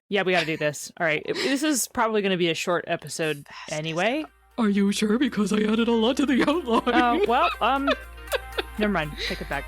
Yeah, we gotta do this. All right. This is probably going to be a short episode anyway. Are you sure? Because I added a lot to the outline. Never mind. Take it back.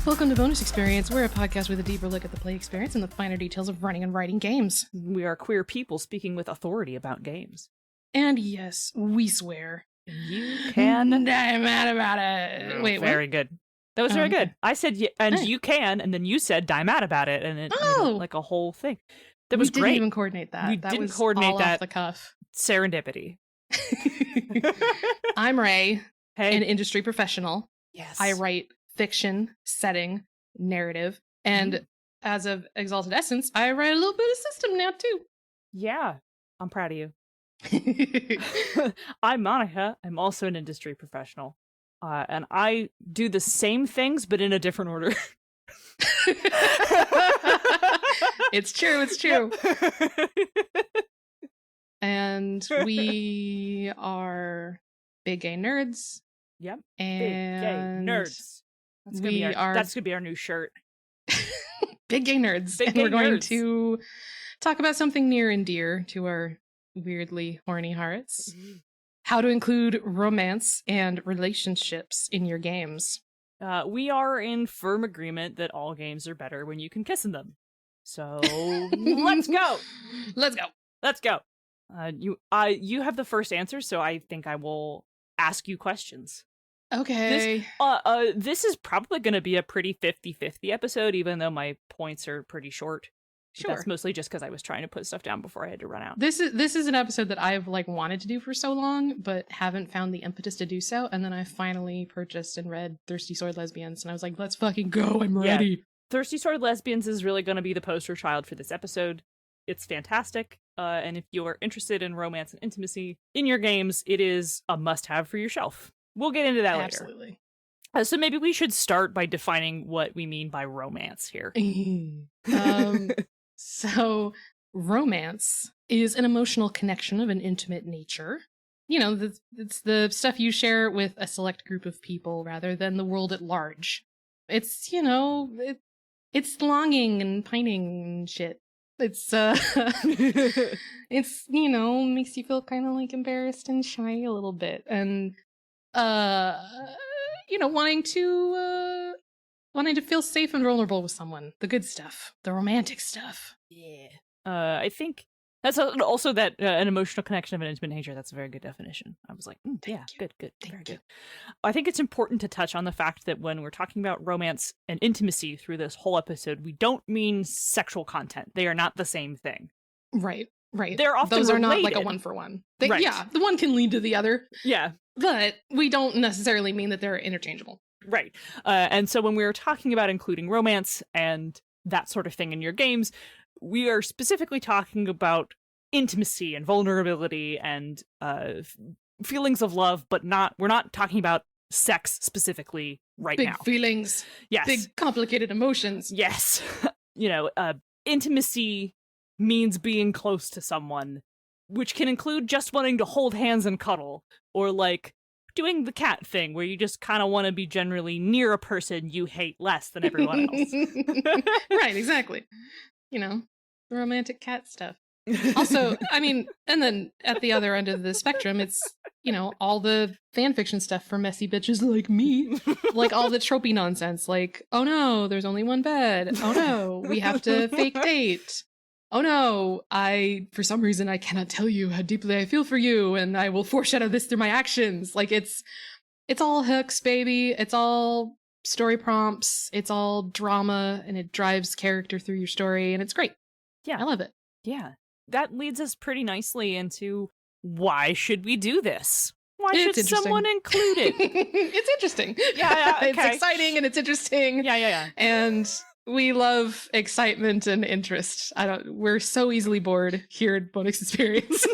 Welcome to Bonus Experience. We're a podcast with a deeper look at the play experience and the finer details of running and writing games. We are queer people speaking with authority about games. And yes, we swear. You can. I'm mad about it. Wait, very what? good. That was very good. I said, and Hey. you can, and then you said, die mad about it, and it made it like a whole thing. That was we great. didn't even coordinate that. We that didn't was coordinate all that. off the cuff. Serendipity. I'm Ray, Hey. an industry professional. Yes. I write fiction, setting, narrative, and as of Exalted Essence, I write a little bit of system now too. Yeah. I'm proud of you. I'm Monica. I'm also an industry professional. And I do the same things, but in a different order. It's true. And we are big gay nerds. Yep. And Big gay nerds. That's gonna be our new shirt. Big gay nerds. Big and gay we're going nerds. to talk about something near and dear to our weirdly horny hearts. How to include romance and relationships in your games. We are in firm agreement that all games are better when you can kiss in them. So let's go. Let's go. You have the first answer, so I think I will ask you questions. Okay. This is probably going to be a pretty 50-50 episode, even though my points are pretty short. Sure. That's mostly just because I was trying to put stuff down before I had to run out. This is an episode that I've wanted to do for so long, but haven't found the impetus to do so. And then I finally purchased and read Thirsty Sword Lesbians, and I was like, let's fucking go. I'm ready. Thirsty Sword Lesbians is really going to be the poster child for this episode. It's fantastic. And if you're interested in romance and intimacy in your games, it is a must-have for your shelf. We'll get into that later. Absolutely. So maybe we should start by defining what we mean by romance here. So romance is an emotional connection of an intimate nature. You know, it's the stuff you share with a select group of people rather than the world at large. It's, it's longing and pining and shit. It's, it's, makes you feel kind of embarrassed and shy a little bit. And, wanting to feel safe and vulnerable with someone. The good stuff. The romantic stuff. Yeah. I think that's also that an emotional connection of an intimate nature. That's a very good definition. I was like, good. Very good. I think it's important to touch on the fact that when we're talking about romance and intimacy through this whole episode, we don't mean sexual content. They are not the same thing. Right. They're often Those are not related. like a one for one. Right. Yeah, the one can lead to the other. Yeah. But we don't necessarily mean that they're interchangeable. Right. And so when we're talking about including romance and that sort of thing in your games, we are specifically talking about intimacy and vulnerability and feelings of love, but we're not talking about sex specifically right now. Big feelings. Yes. Big complicated emotions. Yes. Intimacy means being close to someone, which can include just wanting to hold hands and cuddle, or doing the cat thing where you just kind of want to be generally near a person you hate less than everyone else. Right, exactly. The romantic cat stuff. Also, and then at the other end of the spectrum, it's, all the fanfiction stuff for messy bitches like me. All the tropey nonsense, oh no, there's only one bed. Oh no, we have to fake date. Oh no, for some reason, I cannot tell you how deeply I feel for you, and I will foreshadow this through my actions. It's all hooks, baby. It's all story prompts. It's all drama, and it drives character through your story, and it's great. Yeah. I love it. Yeah. That leads us pretty nicely into why should we do this? Why It's should someone include it? It's interesting. Yeah, okay. It's exciting and it's interesting. Yeah. And We love excitement and interest. We're so easily bored here at Bonix Experience.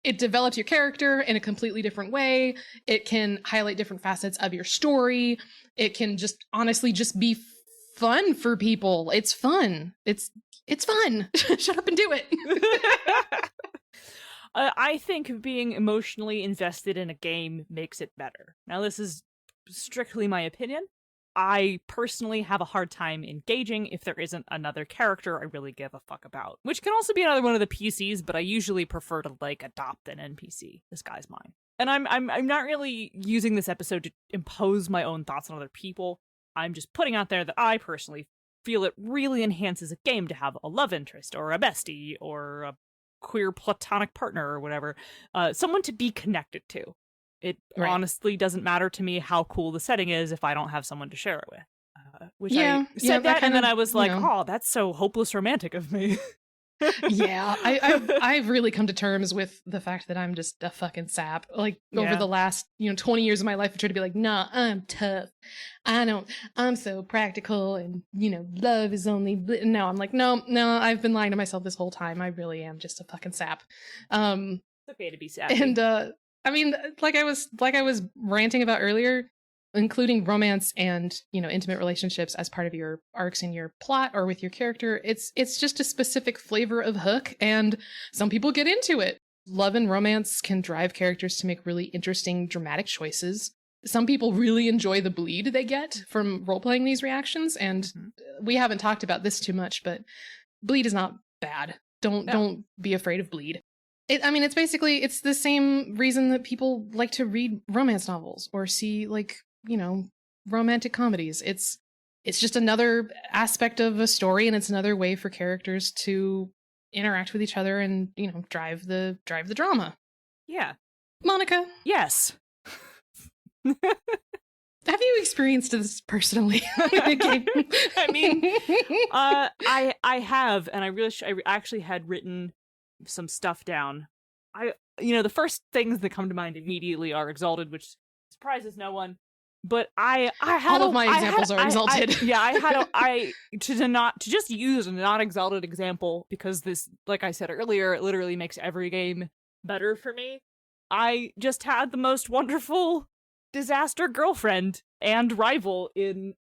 It develops your character in a completely different way. It can highlight different facets of your story. It can just honestly just be fun for people. It's fun. It's fun. Shut up and do it. I think being emotionally invested in a game makes it better. Now, this is strictly my opinion. I personally have a hard time engaging if there isn't another character I really give a fuck about, which can also be another one of the PCs, but I usually prefer to like adopt an NPC. This guy's mine. And I'm not really using this episode to impose my own thoughts on other people. I'm just putting out there that I personally feel it really enhances a game to have a love interest or a bestie or a queer platonic partner or whatever, someone to be connected to. It honestly doesn't matter to me how cool the setting is if I don't have someone to share it with. Which I said that and then I was like, oh, that's so hopeless romantic of me. Yeah, I've really come to terms with the fact that I'm just a fucking sap. Like over the last 20 years of my life, I tried to be like, nah, I'm tough. I'm so practical, and love is only. No, I'm like, no, I've been lying to myself this whole time. I really am just a fucking sap. It's okay to be sappy. And I mean, like I was ranting about earlier, including romance and intimate relationships as part of your arcs in your plot or with your character, it's just a specific flavor of hook, and some people get into it. Love and romance can drive characters to make really interesting dramatic choices. Some people really enjoy the bleed they get from role-playing these reactions, and we haven't talked about this too much, but bleed is not bad. Don't be afraid of bleed. It's the same reason that people like to read romance novels or see romantic comedies. It's just another aspect of a story, and it's another way for characters to interact with each other and drive the drama. Yeah. Monica. Yes. Have you experienced this personally? I mean, I have, and I actually had written some stuff down. The first things that come to mind immediately are Exalted, which surprises no one. But I had all of my examples are Exalted. To just use a non-Exalted example, because this, like I said earlier, it literally makes every game better for me. I just had the most wonderful disaster girlfriend and rival in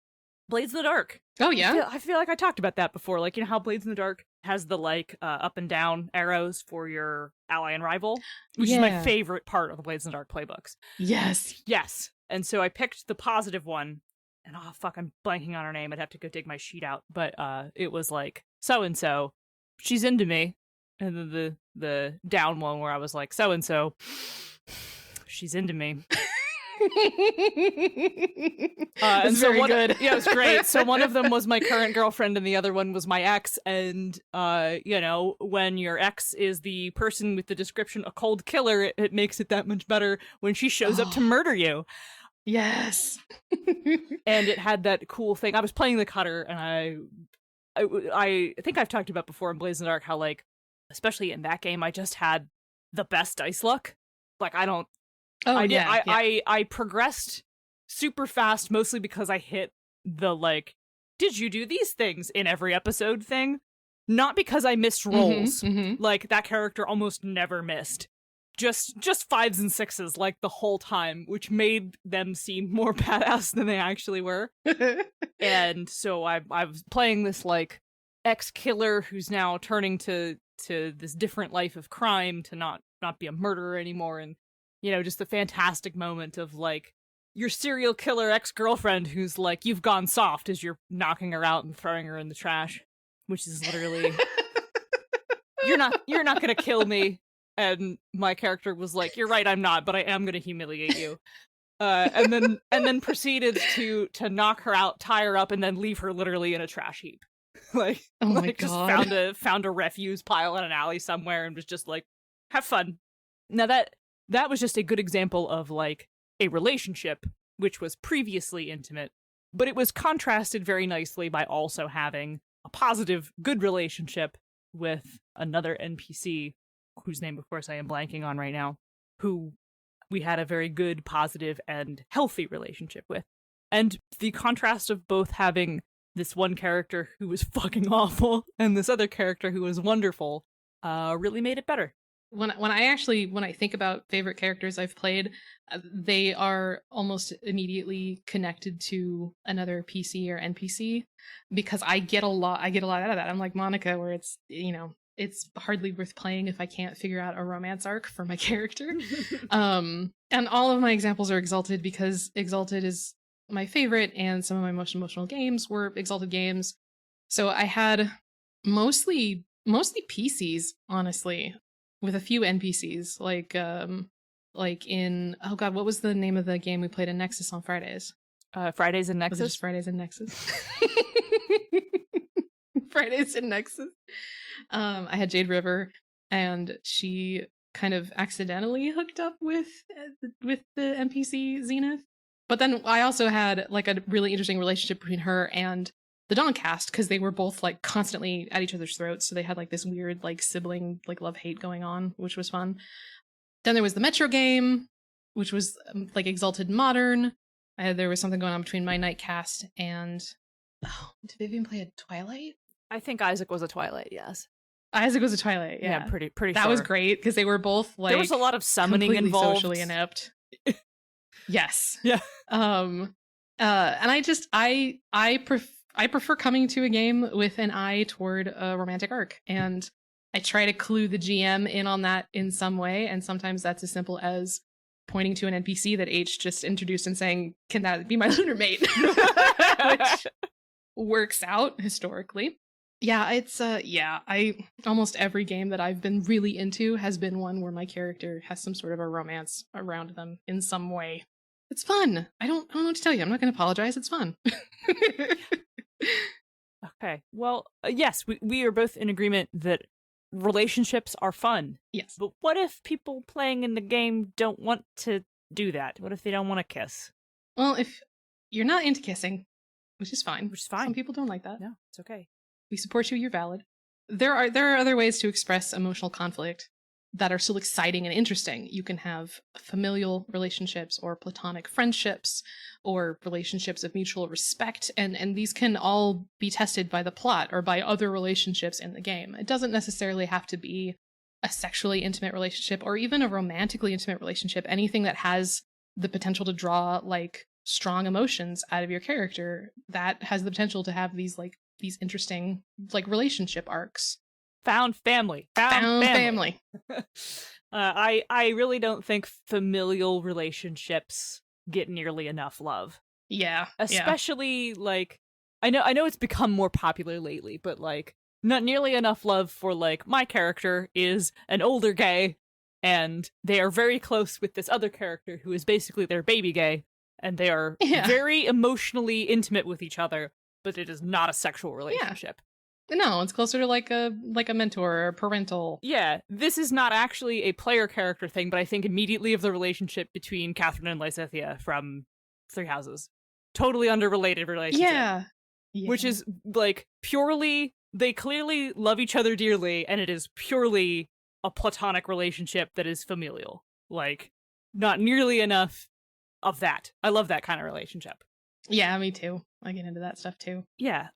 Blades in the Dark. Oh yeah, I feel like I talked about that before. Like, how Blades in the Dark has the up and down arrows for your ally and rival, which is my favorite part of the Blades in the Dark playbooks. Yes. And so I picked the positive one, and oh fuck, I'm blanking on her name. I'd have to go dig my sheet out. But it was like, so and so, she's into me, and then the down one where I was like, so and so, she's into me. And so good. Yeah, it was great. So one of them was my current girlfriend and the other one was my ex, and when your ex is the person with the description a cold killer, it makes it that much better when she shows up to murder you. Yes. And it had that cool thing. I was playing the cutter, and I think I've talked about before in Blaze in the Dark how, like, especially in that game, I just had the best dice luck. Like, I progressed super fast, mostly because I hit the, like, did you do these things in every episode thing? Not because I missed rolls. Like, that character almost never missed. Just 5s and 6s, like, the whole time, which made them seem more badass than they actually were. And so I was playing this, like, ex-killer who's now turning to this different life of crime to not be a murderer anymore, and just the fantastic moment of, like, your serial killer ex-girlfriend who's like, you've gone soft as you're knocking her out and throwing her in the trash, which is literally, you're not gonna kill me. And my character was like, you're right, I'm not, but I am gonna humiliate you. And then proceeded to knock her out, tie her up, and then leave her literally in a trash heap. Like, oh my God. Just found a refuse pile in an alley somewhere and was just like, have fun. Now that was just a good example of, like, a relationship which was previously intimate, but it was contrasted very nicely by also having a positive, good relationship with another NPC, whose name, of course, I am blanking on right now, who we had a very good, positive, and healthy relationship with. And the contrast of both having this one character who was fucking awful and this other character who was wonderful really made it better. When I think about favorite characters I've played, they are almost immediately connected to another PC or NPC, because I get a lot out of that. I'm like Monica, where it's, it's hardly worth playing if I can't figure out a romance arc for my character. And all of my examples are Exalted, because Exalted is my favorite, and some of my most emotional games were Exalted games. So I had mostly PCs, honestly, with a few NPCs, like in, oh god, what was the name of the game we played in Nexus on Fridays? Fridays in Nexus? Was it just Fridays in Nexus? Fridays in Nexus. I had Jade River, and she kind of accidentally hooked up with the NPC Zenith. But then I also had like a really interesting relationship between her and the Dawncast, because they were both like constantly at each other's throats, so they had like this weird like sibling like love-hate going on, which was fun. Then there was the Metro game, which was like Exalted Modern. There was something going on between my Nightcast and did Vivian play a Twilight? I think Isaac was a Twilight, yes. Isaac was a Twilight, yeah. Pretty that sure. was great, because they were both like, there was a lot of summoning involved, socially inept. Yes. Yeah. And I prefer coming to a game with an eye toward a romantic arc, and I try to clue the GM in on that in some way, and sometimes that's as simple as pointing to an NPC that H just introduced and saying, "Can that be my lunar mate?" Which works out historically. Yeah, it's I almost every game that I've been really into has been one where my character has some sort of a romance around them in some way. It's fun. I don't know what to tell you. I'm not going to apologize. It's fun. Okay. Well, yes, we are both in agreement that relationships are fun. Yes. But what if people playing in the game don't want to do that? What if they don't want to kiss? Well, if you're not into kissing, which is fine. Which is fine. Some people don't like that. No, it's okay. We support you. You're valid. There are other ways to express emotional conflict that are still exciting and interesting. You can have familial relationships, or platonic friendships, or relationships of mutual respect, and these can all be tested by the plot or by other relationships in the game. It doesn't necessarily have to be a sexually intimate relationship or even a romantically intimate relationship. Anything that has the potential to draw like strong emotions out of your character, that has the potential to have these interesting like relationship arcs. Found family. Found family. I really don't think familial relationships get nearly enough love. Yeah. Especially like I know it's become more popular lately, but like not nearly enough love for like my character is an older gay, and they are very close with this other character who is basically their baby gay, and they are very emotionally intimate with each other, but it is not a sexual relationship. Yeah. No, it's closer to like a mentor or parental. Yeah, this is not actually a player character thing, but I think immediately of the relationship between Catherine and Lysithea from Three Houses. Totally unrelated relationship. Yeah. Which is like purely, they clearly love each other dearly, and it is purely a platonic relationship that is familial. Like, not nearly enough of that. I love that kind of relationship. Yeah, me too. I get into that stuff too. Yeah,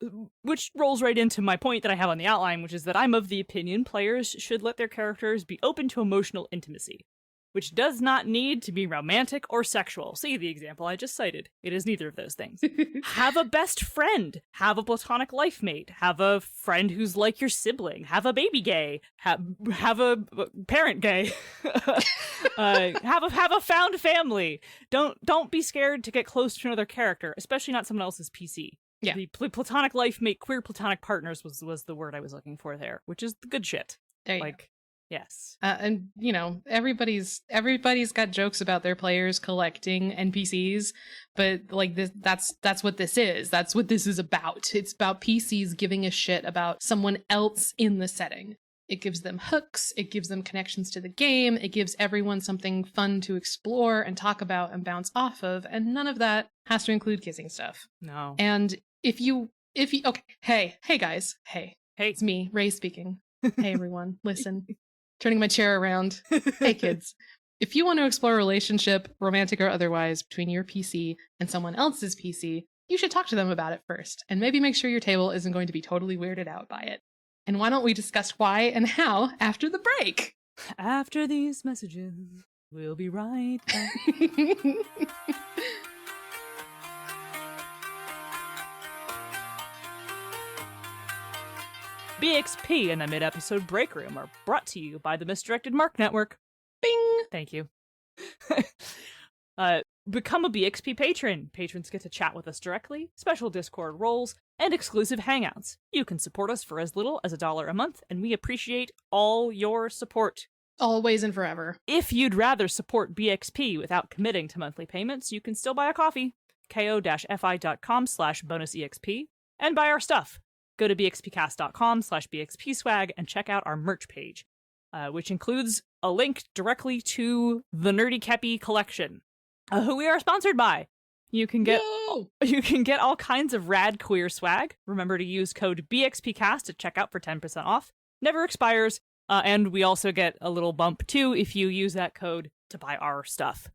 which rolls right into my point that I have on the outline, which is that I'm of the opinion players should let their characters be open to emotional intimacy, which does not need to be romantic or sexual. See the example I just cited. It is neither of those things. Have a best friend. Have a platonic life mate. Have a friend who's like your sibling. Have a baby gay. Have a parent gay. Have a found family. Don't be scared to get close to another character, especially not someone else's PC. Yeah. The platonic life mate, queer platonic partners was the word I was looking for there, which is the good shit. There you go. Yes. And you know, everybody's got jokes about their players collecting NPCs, but like that's what this is. That's what this is about. It's about PCs giving a shit about someone else in the setting. It gives them hooks, it gives them connections to the game, it gives everyone something fun to explore and talk about and bounce off of, and none of that has to include kissing stuff. No. And if you okay, hey guys, hey, it's me, Ray speaking. Hey everyone, listen. Turning my chair around. Hey kids. if you want to explore a relationship, romantic or otherwise, between your PC and someone else's PC, you should talk to them about it first, and maybe make sure your table isn't going to be totally weirded out by it. And why don't we discuss why and how after the break? After these messages, we'll be right back. BXP and the mid-episode break room are brought to you by the Misdirected Mark Network. Bing! Thank you. Become a BXP patron. Patrons get to chat with us directly, special Discord roles, and exclusive hangouts. You can support us for as little as $1 a month, and we appreciate all your support. Always and forever. If you'd rather support BXP without committing to monthly payments, you can still buy a coffee. ko-fi.com/bonusexp and buy our stuff. Go to bxpcast.com/bxpswag and check out our merch page, which includes a link directly to the Nerdy Kepi collection, who we are sponsored by. You can get all kinds of rad queer swag. Remember to use code BXPcast at checkout for 10% off. Never expires, and we also get a little bump too if you use that code to buy our stuff.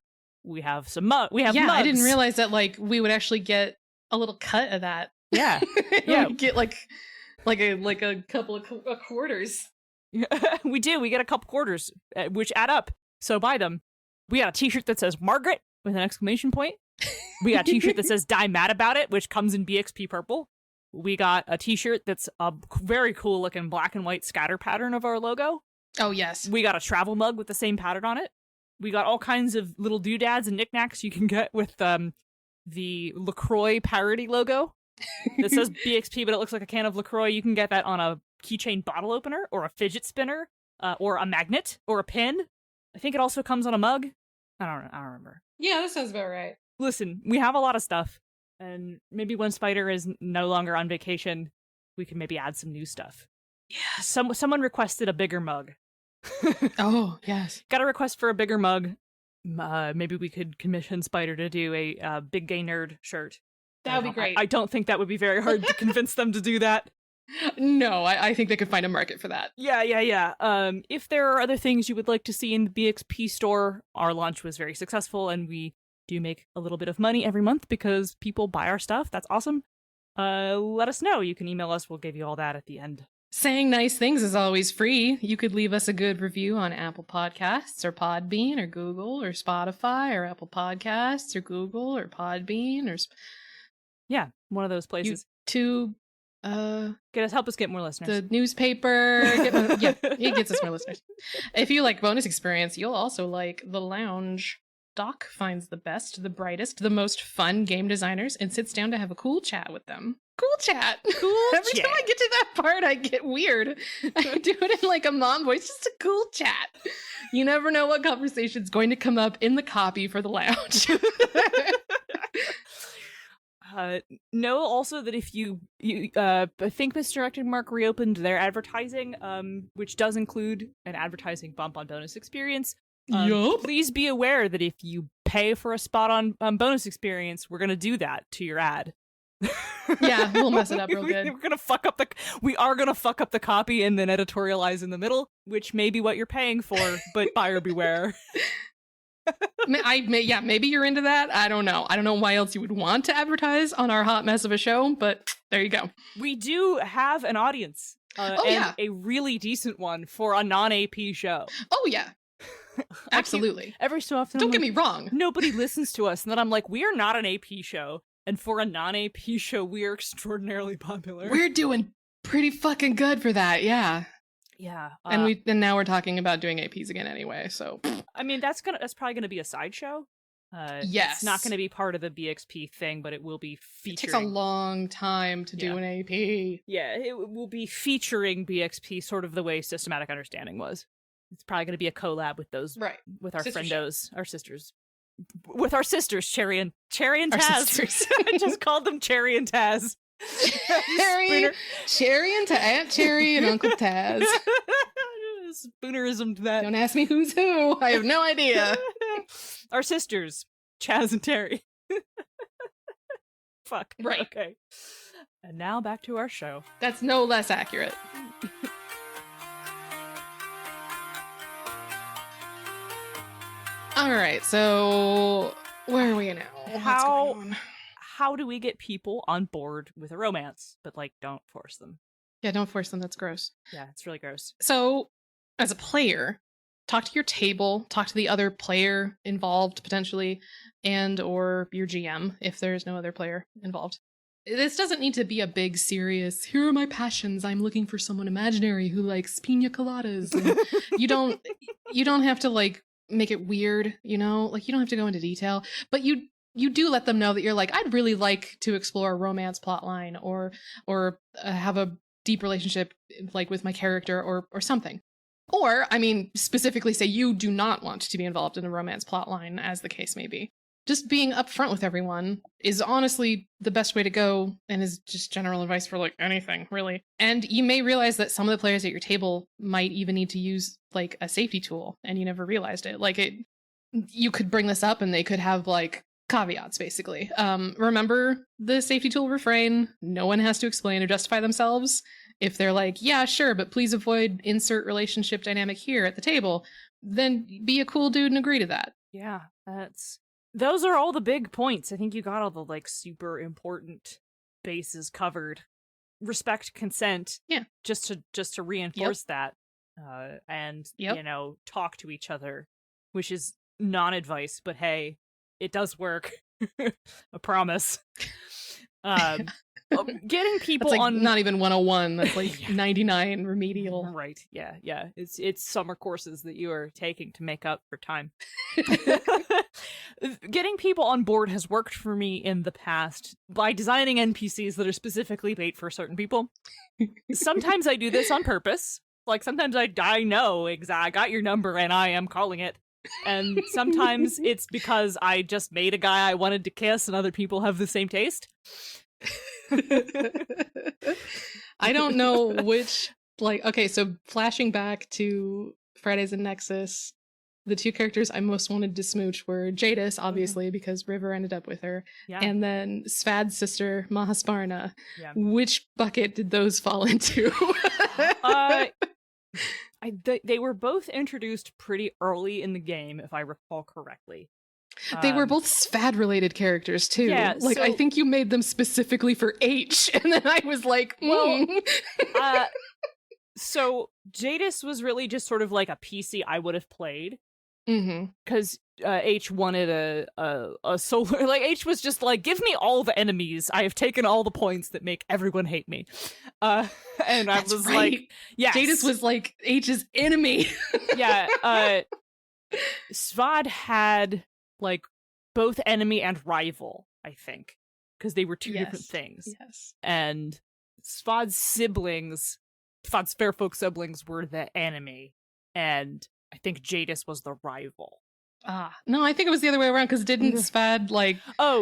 We have some mugs. I didn't realize that we would actually get a little cut of that. Yeah, yeah, we get like a couple of quarters. We do. We get a couple quarters, which add up. So buy them. We got a T-shirt that says Margaret with an exclamation point. We got a T-shirt that says Die Mad About It, which comes in BXP purple. We got a T-shirt that's a very cool looking black and white scatter pattern of our logo. Oh yes. We got a travel mug with the same pattern on it. We got all kinds of little doodads and knickknacks you can get with the LaCroix parody logo. That says BXP, but it looks like a can of LaCroix. You can get that on a keychain bottle opener, or a fidget spinner, or a magnet, or a pin. I think it also comes on a mug. I don't remember. Yeah, that sounds about right. Listen, we have a lot of stuff, and maybe when Spider is no longer on vacation, we can maybe add some new stuff. Yeah. Someone requested a bigger mug. Oh, yes. Got a request for a bigger mug. Maybe we could commission Spider to do a Big Gay Nerd shirt. That would be great. I don't think that would be very hard to convince them to do that. No, I think they could find a market for that. Yeah. If there are other things you would like to see in the BXP store, our launch was very successful, and we do make a little bit of money every month because people buy our stuff. That's awesome. Let us know. You can email us. We'll give you all that at the end. Saying nice things is always free. You could leave us a good review on Apple Podcasts or Podbean or Google or Spotify or Apple Podcasts or Google or Podbean or... Yeah, one of those places. YouTube. Help us get more listeners. The newspaper. It gets us more listeners. If you like Bonus Experience, you'll also like The Lounge. Doc finds the best, the brightest, the most fun game designers and sits down to have a cool chat with them. Cool chat. Every time I get to that part, I get weird. I do it in like a mom voice, just a cool chat. You never know what conversation's going to come up in the copy for The Lounge. Know also that if you I think Misdirected Mark reopened their advertising, which does include an advertising bump on Bonus Experience. Yup. Please be aware that if you pay for a spot on Bonus Experience, we're gonna do that to your ad. Yeah, we'll mess it up real good. We are gonna fuck up the copy and then editorialize in the middle, which may be what you're paying for, but buyer beware. Maybe you're into that. I don't know why else you would want to advertise on our hot mess of a show, but there you go. We do have an audience, a really decent one for a non-AP show. Oh yeah, absolutely. Every so often, don't get me wrong, nobody listens to us, and then I'm like, we are not an AP show, and for a non-AP show, we are extraordinarily popular. We're doing pretty fucking good for that, yeah. Yeah, and now we're talking about doing APs again anyway. So I mean, that's probably gonna be a sideshow. Yes, it's not gonna be part of the BXP thing, but it will be featuring. It takes a long time to do an AP. Yeah, it will be featuring BXP, sort of the way Systematic Understanding was. It's probably gonna be a collab with those, right? With our friendos, our sisters, Cherry and Taz. I just called them Cherry and Taz. Cherry and Aunt Cherry and Uncle Taz. Spoonerismed that. Don't ask me who's who. I have no idea. Our sisters, Chaz and Terry. Fuck. Right. Okay. And now back to our show. That's no less accurate. All right, so where are we now? What's going on? How do we get people on board with a romance, but like don't force them? Yeah, don't force them. That's gross. Yeah, it's really gross. So, as a player, talk to your table, talk to the other player involved potentially, and or your GM if there's no other player involved. This doesn't need to be a big, serious, here are my passions, I'm looking for someone imaginary who likes pina coladas. And you don't have to, like, make it weird, you know? Like, you don't have to go into detail. But you do let them know that you're like, I'd really like to explore a romance plotline or have a deep relationship, like, with my character or something. Or, I mean, specifically say you do not want to be involved in a romance plotline, as the case may be. Just being upfront with everyone is honestly the best way to go and is just general advice for like anything, really. And you may realize that some of the players at your table might even need to use like a safety tool and you never realized it. Like you could bring this up and they could have like caveats basically. Remember the safety tool refrain, no one has to explain or justify themselves. If they're like, yeah, sure, but please avoid insert relationship dynamic here at the table, then be a cool dude and agree to that. Yeah, those are all the big points. I think you got all the like super important bases covered. Respect consent. Yeah. Just to reinforce that. And you know, talk to each other, which is non-advice, but hey, it does work. I promise. Getting people that's like on not even 101, that's like 99 remedial. Right. Yeah. It's summer courses that you are taking to make up for time. Getting people on board has worked for me in the past by designing NPCs that are specifically bait for certain people. Sometimes I do this on purpose. Like sometimes I know exactly I got your number and I am calling it. And sometimes it's because I just made a guy I wanted to kiss and other people have the same taste. I don't know which, like, okay, so flashing back to Fridays and Nexus, the two characters I most wanted to smooch were Jadis, obviously, because River ended up with her, and then Svad's sister, Mahasparna. Yeah. Which bucket did those fall into? They were both introduced pretty early in the game, if I recall correctly. They were both Svad-related characters, too. Yeah, like, I think you made them specifically for H, and then I was like, well... So, Jadis was really just sort of like a PC I would have played. Because H wanted a solar... Like, H was just like, give me all the enemies. I have taken all the points that make everyone hate me. And That's I was right. like, yes. Jadis was like H's enemy. Yeah, Svad had... like both enemy and rival, I think, because they were two different things. Yes. And Svad's fair folk siblings were the enemy, and I think Jadis was the rival. No, I think it was the other way around, because didn't Svad, like,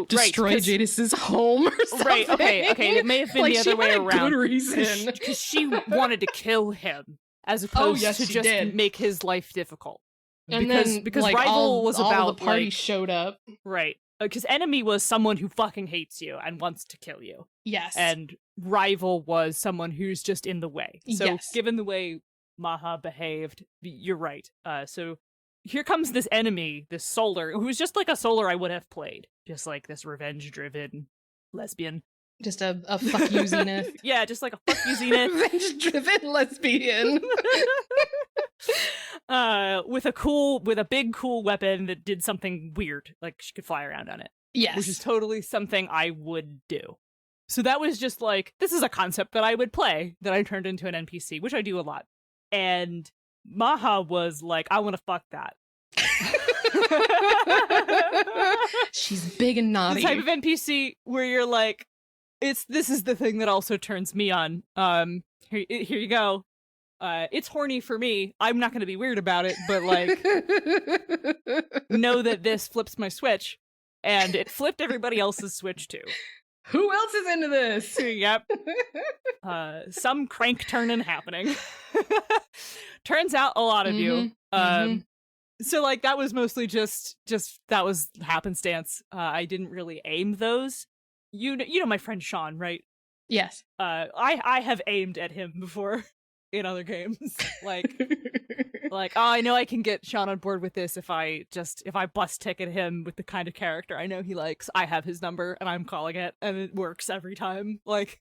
destroy Jadis's home or something? Right, okay, it may have been like, the other way around. Good reason. Because she wanted to kill him, as opposed to just make his life difficult. And because like, rival was all about the party like, showed up, right? Because enemy was someone who fucking hates you and wants to kill you. Yes, and rival was someone who's just in the way. So given the way Maha behaved, you're right. So here comes this enemy, this solar, who's just like a solar I would have played, just like this revenge-driven lesbian. Just a fuck you zenith. Yeah, just like a fuck you zenith. Revenge-driven lesbian. With a big cool weapon that did something weird, like she could fly around on it. Yes. Which is totally something I would do. So that was just like, this is a concept that I would play, that I turned into an NPC, which I do a lot. And Maha was like, I want to fuck that. She's big and naughty. The type of NPC where you're like, this is the thing that also turns me on. Here you go. It's horny for me. I'm not going to be weird about it, but like, know that this flips my switch, and it flipped everybody else's switch too. Who else is into this? Yep. Some crank turning happening. Turns out a lot of you. So like that was mostly just that was happenstance. I didn't really aim those. You know my friend Sean, right? Yes. I have aimed at him before in other games. Like Like, oh, I know I can get Sean on board with this if I bus ticket him with the kind of character I know he likes. I have his number and I'm calling it, and it works every time. Like,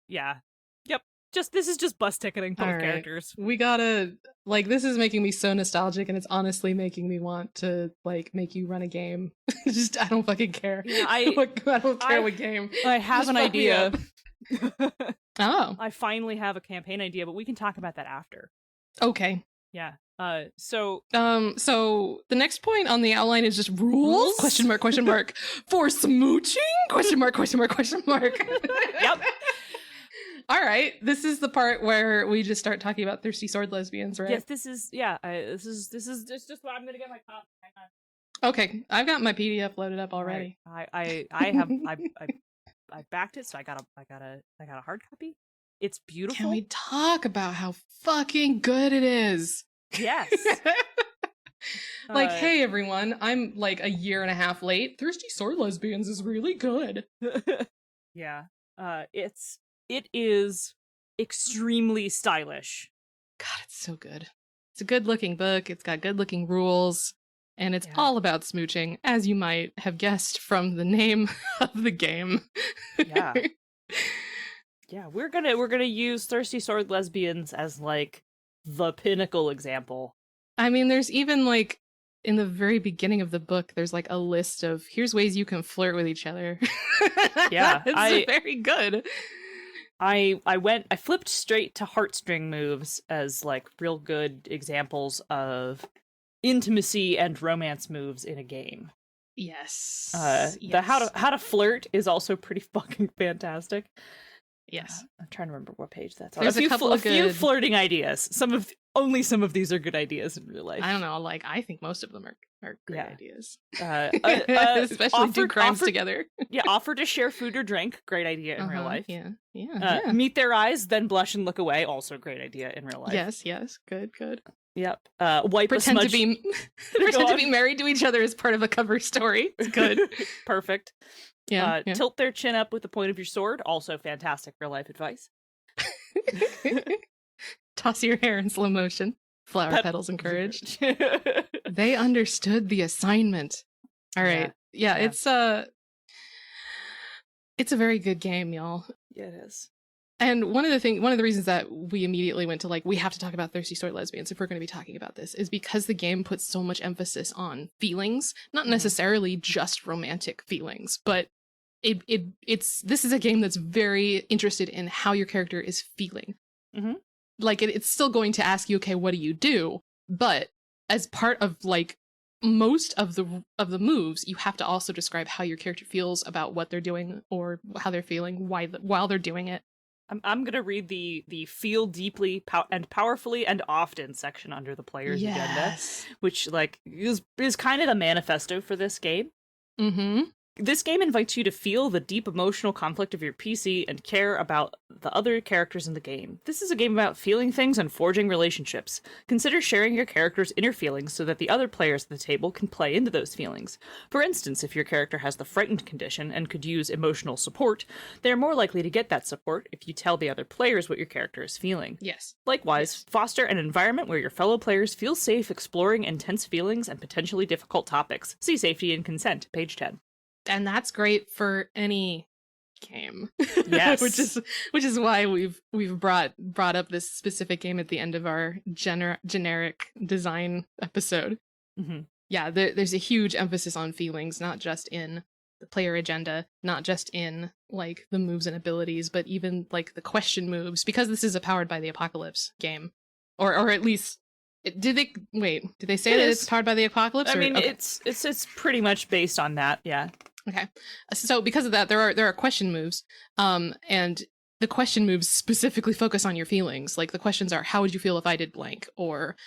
yeah, yep. This is just bus ticketing both characters. We gotta, like, this is making me so nostalgic, and it's honestly making me want to, like, make you run a game. Just, I don't fucking care. Yeah, I don't care what game. I have Just an fuck me idea. Oh. I finally have a campaign idea, but we can talk about that after. Okay. Yeah. So the next point on the outline is just rules? Question mark, for smooching? Question mark. Yep. All right. This is the part where we just start talking about Thirsty Sword Lesbians, right? Yes, this is just what I'm gonna get my copy. Hang on. Okay, I've got my PDF loaded up already. Right. I backed it, so I got a hard copy. It's beautiful. Can we talk about how fucking good it is? Yes. Like, hey everyone, I'm like a year and a half late. Thirsty Sword Lesbians is really good. Yeah. It is extremely stylish. God, it's so good. It's a good looking book. It's got good looking rules. And it's all about smooching, as you might have guessed from the name of the game. Yeah. Yeah, we're gonna use Thirsty Sword Lesbians as like the pinnacle example. I mean, there's even like in the very beginning of the book, there's like a list of here's ways you can flirt with each other. Yeah, it's very good. I flipped straight to heartstring moves as like real good examples of intimacy and romance moves in a game. Yes. The how to flirt is also pretty fucking fantastic. Yes. I'm trying to remember what page that's on. There's a few flirting ideas. Only some of these are good ideas in real life. I don't know. Like, I think most of them are great ideas. Especially do crimes together. Yeah, offer to share food or drink. Great idea in real life. Yeah. Meet their eyes, then blush and look away. Also great idea in real life. Yes. Good. Yep. Wipe pretend a smudge. to be married to each other as part of a cover story. It's good. Perfect. Yeah. Tilt their chin up with the point of your sword. Also fantastic real life advice. Toss your hair in slow motion. Flower petals encouraged. They understood the assignment. All right. Yeah. It's a very good game, y'all. Yeah, it is. And one of the reasons that we immediately went to like, we have to talk about Thirsty Sword Lesbians if we're going to be talking about this is because the game puts so much emphasis on feelings, not necessarily just romantic feelings, but this is a game that's very interested in how your character is feeling. Mm-hmm. Like it's still going to ask you, okay, what do you do? But as part of like most of the moves, you have to also describe how your character feels about what they're doing or how they're feeling while they're doing it. I'm gonna read the feel deeply and powerfully and often section under the player's agenda, which like is kind of the manifesto for this game. Mm-hmm. This game invites you to feel the deep emotional conflict of your PC and care about the other characters in the game. This is a game about feeling things and forging relationships. Consider sharing your character's inner feelings so that the other players at the table can play into those feelings. For instance, if your character has the frightened condition and could use emotional support, they are more likely to get that support if you tell the other players what your character is feeling. Yes. Likewise, foster an environment where your fellow players feel safe exploring intense feelings and potentially difficult topics. See Safety and Consent, page 10. And that's great for any game. Yes. which is why we've brought up this specific game at the end of our generic design episode. Mm-hmm. Yeah, there's a huge emphasis on feelings, not just in the player agenda, not just in like the moves and abilities, but even like the question moves, because this is a Powered by the Apocalypse game, or at least. Did they say that it's powered by the apocalypse? I mean, okay. It's pretty much based on that, yeah. Okay. So because of that, there are question moves, and the question moves specifically focus on your feelings. Like the questions are, how would you feel if I did blank? Or,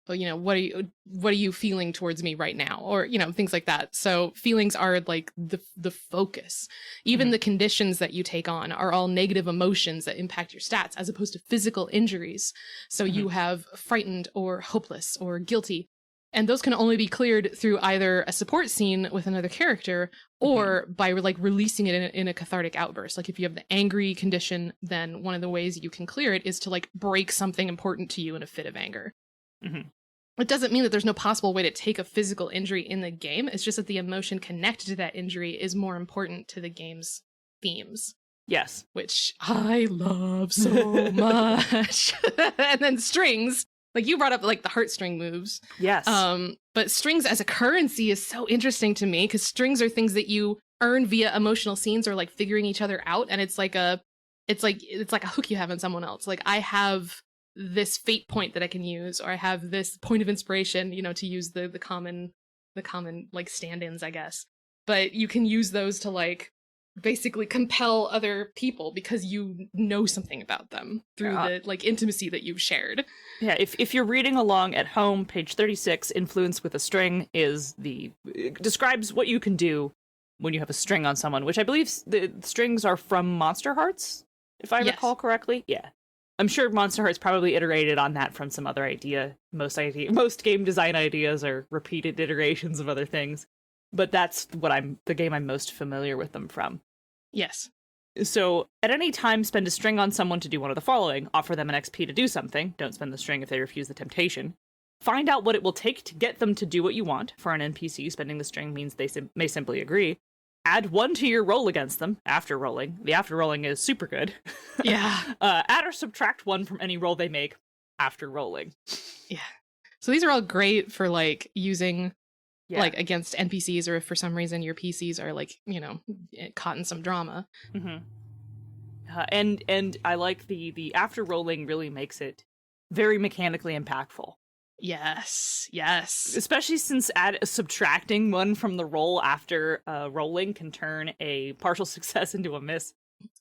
you know, what are you feeling towards me right now? Or, you know, things like that. So feelings are like the focus. Even the conditions that you take on are all negative emotions that impact your stats as opposed to physical injuries. So you have frightened or hopeless or guilty. And those can only be cleared through either a support scene with another character or by like releasing it in a cathartic outburst. Like if you have the angry condition, then one of the ways you can clear it is to like break something important to you in a fit of anger. Mm-hmm. It doesn't mean that there's no possible way to take a physical injury in the game. It's just that the emotion connected to that injury is more important to the game's themes. Yes. Which I love so much. And then strings. Like you brought up like the heartstring moves. Yes. But strings as a currency is so interesting to me because strings are things that you earn via emotional scenes or like figuring each other out. And it's like a hook you have on someone else. Like I have this fate point that I can use, or I have this point of inspiration, you know, to use the common like stand-ins, I guess. But you can use those to like basically compel other people because you know something about them through the like intimacy that you've shared. Yeah, if you're reading along at home, page 36, influence with a string describes what you can do when you have a string on someone, which I believe the strings are from Monster Hearts, if I recall correctly. Yeah. I'm sure Monster Hearts probably iterated on that from some other idea. Most game design ideas are repeated iterations of other things. But that's the game I'm most familiar with them from. Yes. So, at any time, spend a string on someone to do one of the following. Offer them an XP to do something. Don't spend the string if they refuse the temptation. Find out what it will take to get them to do what you want. For an NPC, spending the string means they may simply agree. Add 1 to your roll against them after rolling. The after rolling is super good. Yeah. Add or subtract 1 from any roll they make after rolling. Yeah. So these are all great for like using like against NPCs, or if for some reason your PCs are like, you know, caught in some drama. Mm-hmm. And I like the after rolling really makes it very mechanically impactful. Yes. Especially since subtracting 1 from the roll after rolling can turn a partial success into a miss.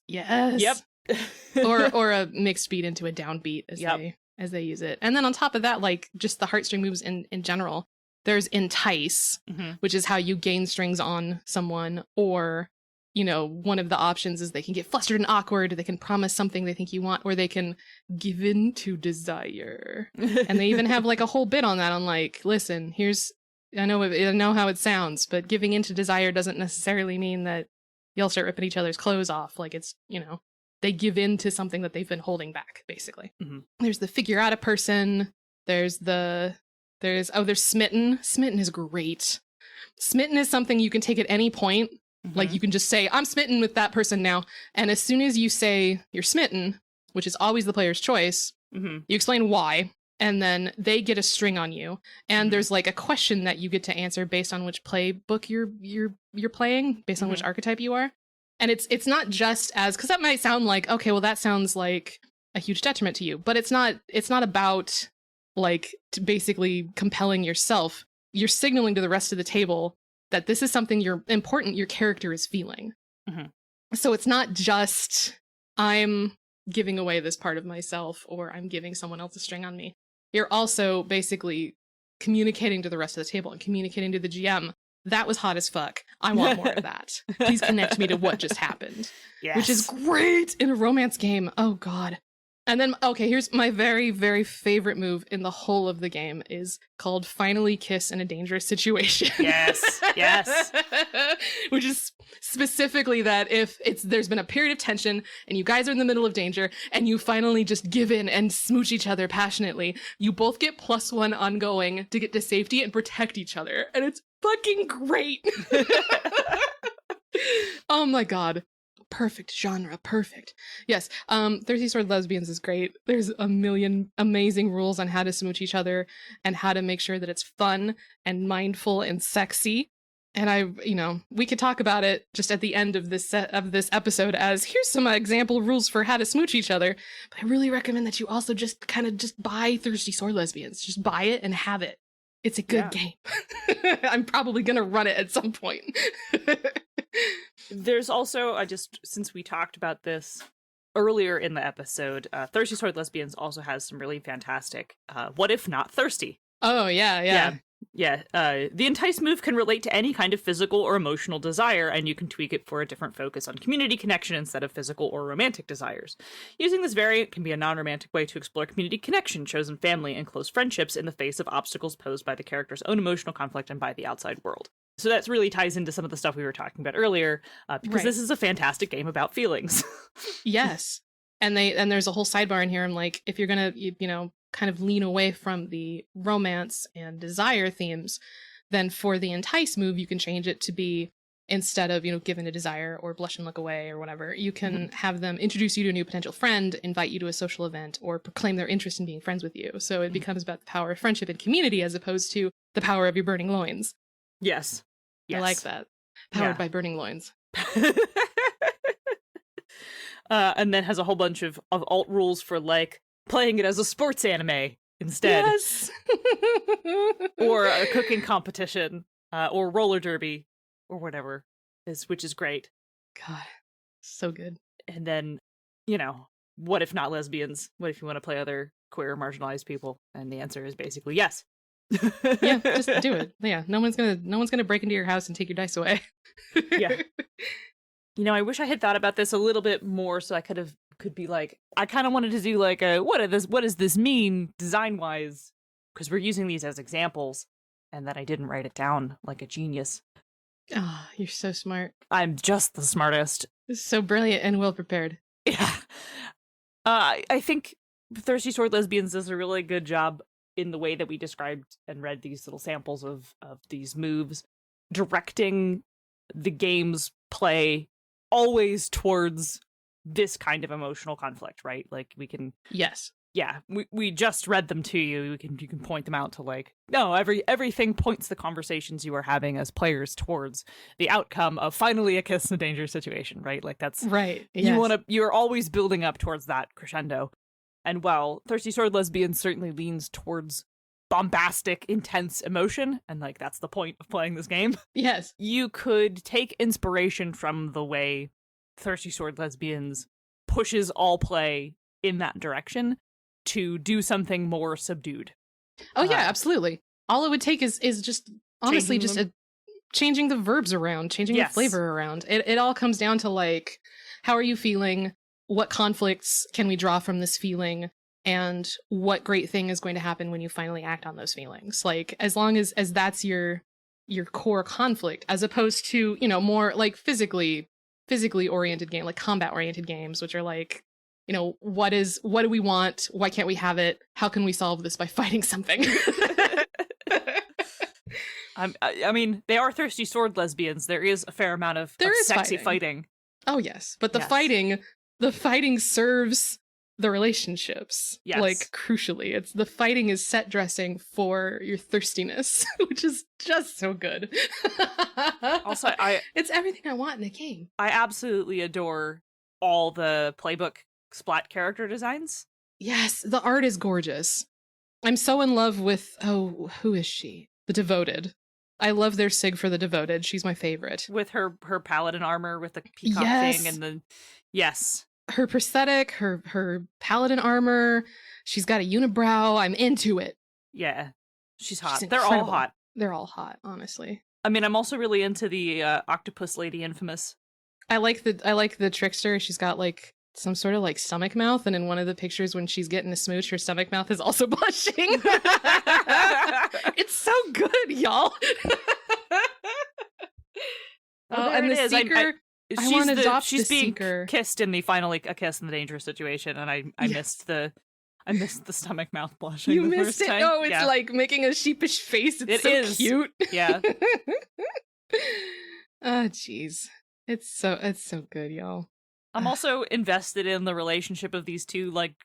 Yes. Yep. or a mixed beat into a downbeat as they use it. And then on top of that, like just the heartstring moves in general, there's entice, which is how you gain strings on someone, or, you know, one of the options is they can get flustered and awkward, they can promise something they think you want, or they can give in to desire. And they even have like a whole bit on that, on like, listen, I know how it sounds, but giving in to desire doesn't necessarily mean that you'll start ripping each other's clothes off. Like it's, you know, they give in to something that they've been holding back, basically. There's the figure out a person. There's smitten. Smitten is great. Smitten is something you can take at any point. Like you can just say, I'm smitten with that person now. And as soon as you say you're smitten, which is always the player's choice, you explain why, and then they get a string on you. And there's like a question that you get to answer based on which playbook you're playing, based on which archetype you are. And it's not just as, because that might sound like, okay, well that sounds like a huge detriment to you, but it's not about like basically compelling yourself. You're signaling to the rest of the table that this is something your character is feeling. So it's not just I'm giving away this part of myself, or I'm giving someone else a string on me. You're also basically communicating to the rest of the table and communicating to the GM. That was hot as fuck. I want more of that. Please connect me to what just happened. Yes. Which is great in a romance game. Oh god. And then, okay, here's my very, very favorite move in the whole of the game, is called Finally Kiss in a Dangerous Situation. Yes. Which is specifically that if there's been a period of tension and you guys are in the middle of danger and you finally just give in and smooch each other passionately, you both get +1 ongoing to get to safety and protect each other. And it's fucking great. Oh my god. Perfect genre, perfect. Yes, Thirsty Sword Lesbians is great. There's a million amazing rules on how to smooch each other and how to make sure that it's fun and mindful and sexy. And we could talk about it just at the end of this episode as here's some example rules for how to smooch each other. But I really recommend that you also just buy Thirsty Sword Lesbians. Just buy it and have it. It's a good game. I'm probably gonna run it at some point. There's also, since we talked about this earlier in the episode, Thirsty Sword Lesbians also has some really fantastic, what if not thirsty? Oh, yeah. Yeah, the entice move can relate to any kind of physical or emotional desire, and you can tweak it for a different focus on community connection instead of physical or romantic desires. Using this variant can be a non-romantic way to explore community connection, chosen family, and close friendships in the face of obstacles posed by the character's own emotional conflict and by the outside world. So that really ties into some of the stuff we were talking about earlier, because this is a fantastic game about feelings. Yes. And there's a whole sidebar in here. I'm like, if you're gonna, kind of lean away from the romance and desire themes, then for the entice move, you can change it to be, instead of, given a desire or blush and look away or whatever, you can have them introduce you to a new potential friend, invite you to a social event, or proclaim their interest in being friends with you. So it becomes about the power of friendship and community as opposed to the power of your burning loins. Yes. I like that. Powered by burning loins. And then has a whole bunch of alt rules for, like, playing it as a sports anime instead. Yes! Or a cooking competition, or roller derby, or whatever, which is great. God, so good. And then, what if not lesbians? What if you want to play other queer or marginalized people? And the answer is basically yes. Yeah, just do it. Yeah, no one's gonna break into your house and take your dice away. Yeah. I wish I had thought about this a little bit more, so I could be like, I kind of wanted to do like a what does this mean design wise, because we're using these as examples, and then I didn't write it down like a genius. Oh, you're so smart. I'm just the smartest. So brilliant and well prepared. Yeah. I think Thirsty Sword Lesbians does a really good job in the way that we described and read these little samples of these moves, directing the game's play always towards this kind of emotional conflict, right? Like we can... Yes. Yeah, we just read them to you. You can point them out to, like, no, everything points the conversations you are having as players towards the outcome of finally a kiss in a dangerous situation, right? Like that's right. Yes. You're always building up towards that crescendo. And while Thirsty Sword Lesbians certainly leans towards bombastic, intense emotion, and like that's the point of playing this game. Yes. You could take inspiration from the way Thirsty Sword Lesbians pushes all play in that direction to do something more subdued. Oh yeah, absolutely. All it would take is just honestly just changing the verbs around, changing the flavor around. It all comes down to like, how are you feeling? What conflicts can we draw from this feeling? And what great thing is going to happen when you finally act on those feelings? Like, as long as that's your core conflict, as opposed to, more like physically oriented game, like combat oriented games, which are like, what do we want? Why can't we have it? How can we solve this by fighting something? I mean, they are Thirsty Sword Lesbians. There is a fair amount of sexy fighting. Oh yes, but the fighting serves the relationships. Yes. Like crucially, it's the fighting is set dressing for your thirstiness, which is just so good. Also, it's everything I want in a game. I absolutely adore all the playbook splat character designs. Yes, the art is gorgeous. I'm so in love with, who is she? The Devoted. I love their sig for the Devoted. She's my favorite. With her paladin armor with the peacock thing and the... Yes. Her prosthetic, her paladin armor. She's got a unibrow. I'm into it. Yeah. She's hot. They're all hot. They're all hot, honestly. I mean, I'm also really into the Octopus Lady Infamous. I like the Trickster. She's got like some sort of like stomach mouth, and in one of the pictures when she's getting a smooch, her stomach mouth is also blushing. It's so good, y'all. And the Seeker, I want to adopt she's the being Seeker. Kissed in the final A Kiss in the Dangerous Situation, and I missed the stomach mouth blushing. You the missed first it. time. Oh, it's like making a sheepish face. It's so cute. Yeah. Oh, jeez. It's so good, y'all. I'm also invested in the relationship of these two, like,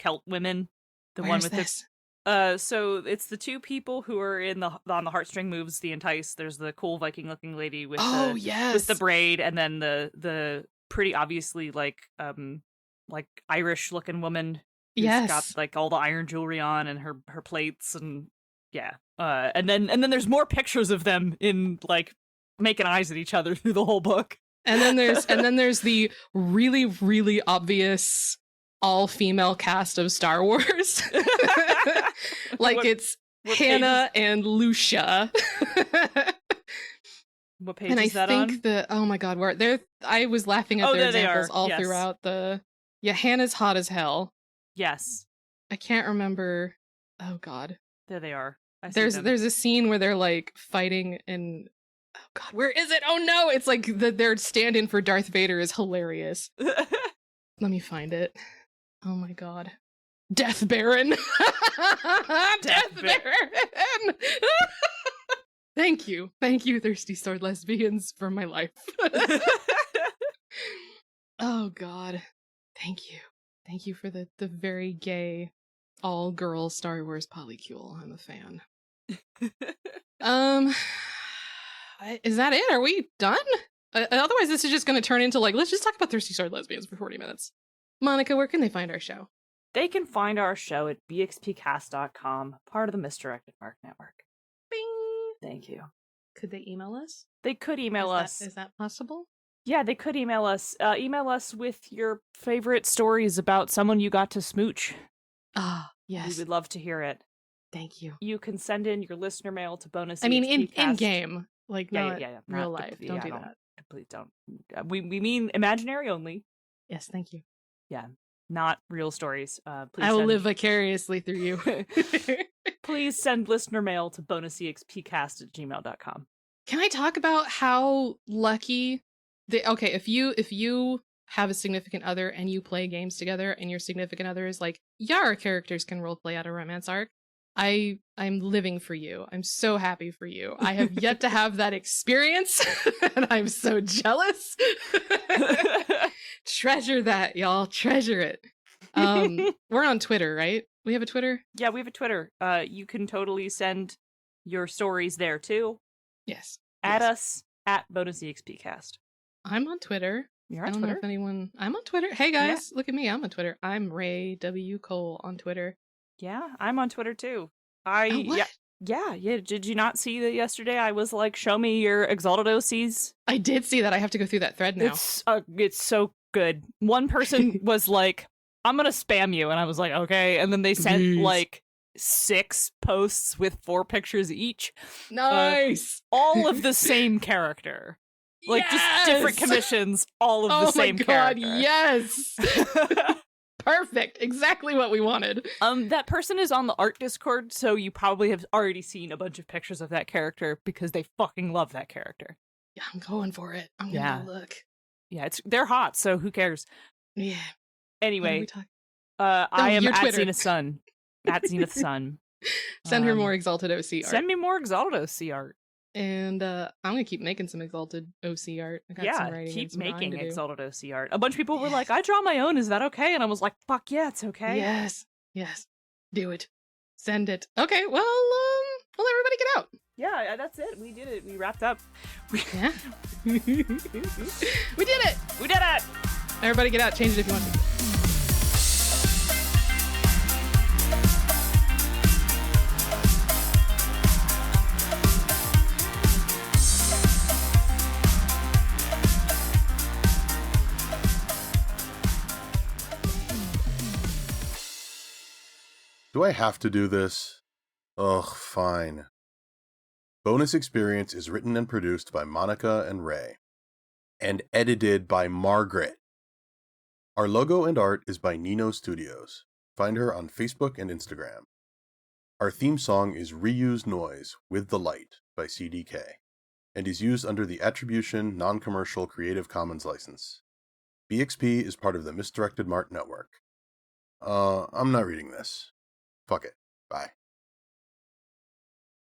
Celt women. One with this. So it's the two people who are on the heartstring moves, the Entice. There's the cool Viking looking lady with with the braid, and then the pretty obviously like Irish looking woman who's got like all the iron jewelry on and her plates and and then there's more pictures of them in like making eyes at each other through the whole book. And then there's the really, really obvious all-female cast of Star Wars. Like Hannah and Lucia. What page and is that I on? think oh my god, where they're I was laughing at Oh, their there they examples are. all Yes. throughout the Hannah's hot as hell. Yes. I can't remember. Oh god. There they are. I see There's them. a scene where they're like fighting and oh god, where is it? Oh no, it's like their stand-in for Darth Vader is hilarious. Let me find it. Oh my god. Death Baron. Death Baron. Thank you, Thirsty Sword Lesbians, for my life. Oh god, thank you for the very gay, all girl Star Wars polycule. I'm a fan. Is that it? Are we done? Otherwise, this is just going to turn into like, let's just talk about Thirsty Sword Lesbians for 40 minutes. Monica, where can they find our show? They can find our show at bxpcast.com, part of the Misdirected Mark Network. Bing! Thank you. Could they email us? They could email us. Is that possible? Yeah, they could email us. Email us with your favorite stories about someone you got to smooch. Ah, yes. We would love to hear it. Thank you. You can send in your listener mail to bonus. I mean, in game, like not real not life. Don't do that. Please don't. We mean imaginary only. Yes, thank you. Yeah, not real stories. Please I will live vicariously through you. Please send listener mail to bonusexpcast@gmail.com. Can I talk about how lucky if you have a significant other and you play games together and your significant other is like, yeah, our characters can roleplay out a romance arc. I'm living for you. I'm so happy for you. I have yet to have that experience and I'm so jealous. Treasure that, y'all. Treasure it. We're on Twitter, right? We have a Twitter? Yeah, we have a Twitter. You can totally send your stories there too. Yes. Add us at bonusexpcast. I'm on Twitter. You're on I don't Twitter? know if anyone... I'm on Twitter. Hey guys, look at me. I'm on Twitter. I'm Ray W. Cole on Twitter. Yeah, I'm on Twitter too. What? Yeah. Did you not see that yesterday? I was like, show me your Exalted OCs. I did see that. I have to go through that thread now. It's so good. One person was like, I'm gonna spam you, and I was like, okay. And then they sent like 6 posts with 4 pictures each. Nice. All of the same character. Like just different commissions, all of the same character. Oh my god, yes. Perfect. Exactly what we wanted. That person is on the art Discord, so you probably have already seen a bunch of pictures of that character because they fucking love that character. Yeah, I'm going for it. I'm gonna go look. Yeah, they're hot, so who cares? Yeah. Anyway, I am at Twitter. Zenith Sun. At Zenith Sun. Send her more Exalted OC art. Send me more Exalted OC art. And I'm gonna keep making some Exalted OC art. I got some writing keep and some making drawing to do. Exalted OC art. A bunch of people were like, I draw my own, is that okay? And I was like, fuck yeah, it's okay. Yes. Do it. Send it. Okay, well, everybody get out. Yeah, that's it. We did it. We wrapped up. Yeah. We did it. We did it. Everybody get out. Change it if you want to. Do I have to do this? Ugh, fine. Bonus Experience is written and produced by Monica and Ray, and edited by Margaret. Our logo and art is by Nino Studios. Find her on Facebook and Instagram. Our theme song is Reuse Noise with the Light by CDK, and is used under the Attribution Non-Commercial Creative Commons license. BXP is part of the Misdirected Mart Network. I'm not reading this. Fuck it. Bye.